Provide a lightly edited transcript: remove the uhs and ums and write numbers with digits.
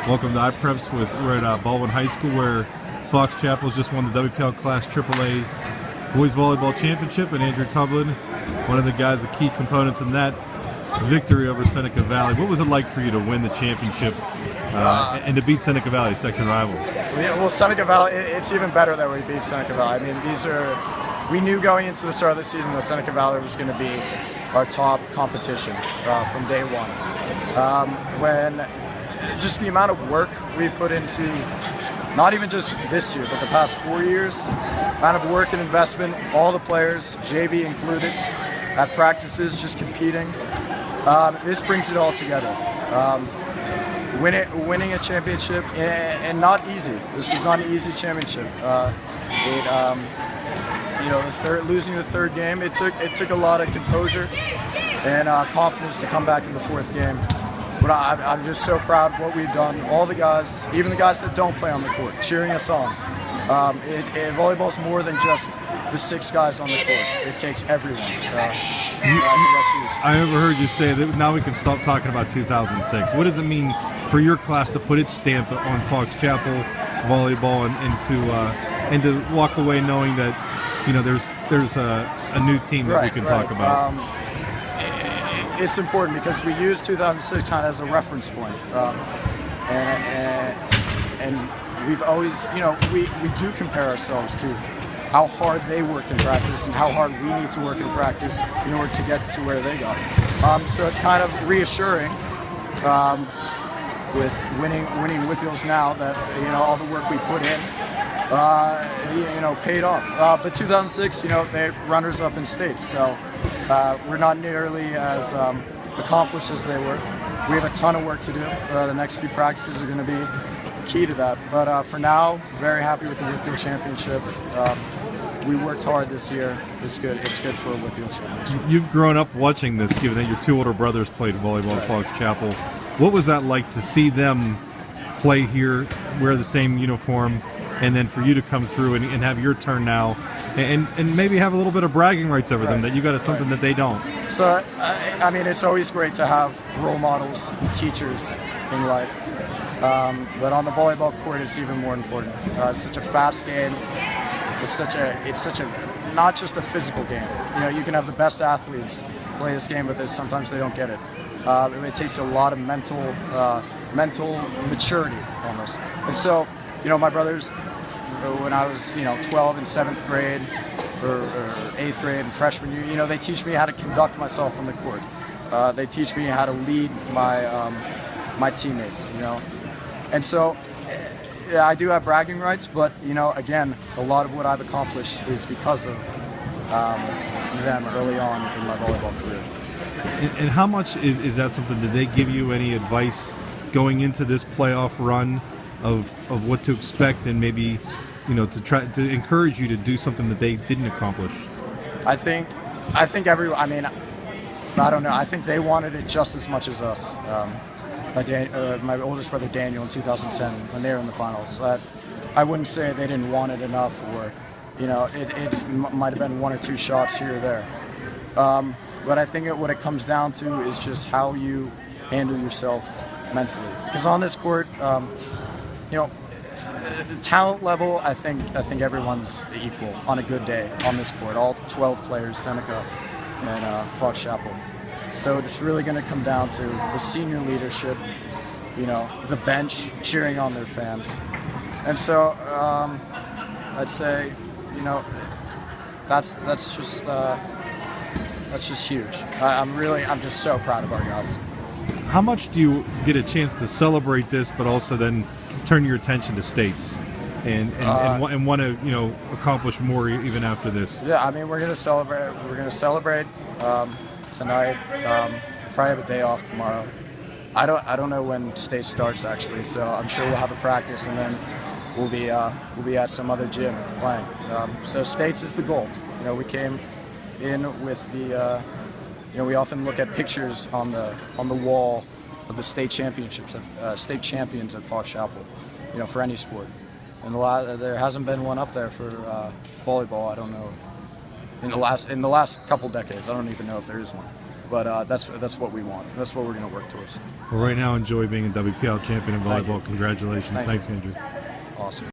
Welcome to iPreps. We're at Baldwin High School, where Fox Chapel's just won the WPIAL Class AAA Boys Volleyball Championship, and Andrew Tublin, one of the guys, the key components in that victory over Seneca Valley. What was it like for you to win the championship and to beat Seneca Valley, section rival? Well, Seneca Valley, it's even better that we beat Seneca Valley. I mean, we knew going into the start of the season that Seneca Valley was going to be our top competition from day one. When just the amount of work we put into, not even just this year, but the past 4 years, amount of work and investment, all the players, JV included, at practices, just competing. This brings it all together. Winning a championship, and not easy. This was not an easy championship. Losing the third game, it took a lot of composure and confidence to come back in the fourth game. But I'm just so proud of what we've done. All the guys, even the guys that don't play on the court, cheering us on. Volleyball is more than just the 6 guys on the court. It takes everyone. I think that's huge. I overheard you say that now we can stop talking about 2006. What does it mean for your class to put its stamp on Fox Chapel volleyball and to walk away knowing that there's a new team that we can talk about? It's important because we use 2006 kind of as a reference point, and we've always, we do compare ourselves to how hard they worked in practice and how hard we need to work in practice in order to get to where they got. So it's kind of reassuring with winning WPIALs now that all the work we put in paid off. But 2006, they runners up in states, so we're not nearly as accomplished as they were. We have a ton of work to do. The next few practices are going to be key to that. But for now, very happy with the WPIAL championship. We worked hard this year. It's good. It's good for a WPIAL championship. You've grown up watching this, given that your 2 older brothers played volleyball at Fox Chapel. What was that like to see them play here, wear the same uniform, and then for you to come through and have your turn now, and maybe have a little bit of bragging rights over them that you got something that they don't? So, I mean, it's always great to have role models and teachers in life. But on the volleyball court, it's even more important. It's such a fast game. It's such a not just a physical game. You can have the best athletes play this game, but sometimes they don't get it. It takes a lot of mental maturity almost. And so, my brothers, when I was 12 in 7th grade or 8th grade and freshman year, they teach me how to conduct myself on the court. They teach me how to lead my teammates. And so. Yeah, I do have bragging rights, but again, a lot of what I've accomplished is because of them early on in my volleyball career. And how much is that something? Did they give you any advice going into this playoff run of what to expect, and maybe to try to encourage you to do something that they didn't accomplish? I think everyone. I mean, I don't know. I think they wanted it just as much as us. My oldest brother Daniel in 2010 when they were in the finals. I wouldn't say they didn't want it enough, or it might have been 1 or 2 shots here or there. But I think what it comes down to is just how you handle yourself mentally. Because on this court, talent level, I think everyone's equal on a good day on this court. All 12 players, Seneca and Fox Chapel. So it's really going to come down to the senior leadership, the bench cheering on their fans. And so I'd say, that's just huge. I'm just so proud of our guys. How much do you get a chance to celebrate this, but also then turn your attention to states and want to accomplish more even after this? Yeah, I mean, we're going to celebrate. We're going to celebrate. Tonight, probably have a day off tomorrow. I don't know when state starts actually, so I'm sure we'll have a practice and then we'll be at some other gym playing. So states is the goal. We came in with the we often look at pictures on the wall of the state championships, state champions at Fox Chapel, for any sport. And there hasn't been one up there for volleyball. I don't know. In the last couple decades, I don't even know if there is one. but that's what we want. That's what we're going to work towards. Well, right now, enjoy being a WPIAL champion in volleyball. Congratulations. Thanks, Andrew. Awesome.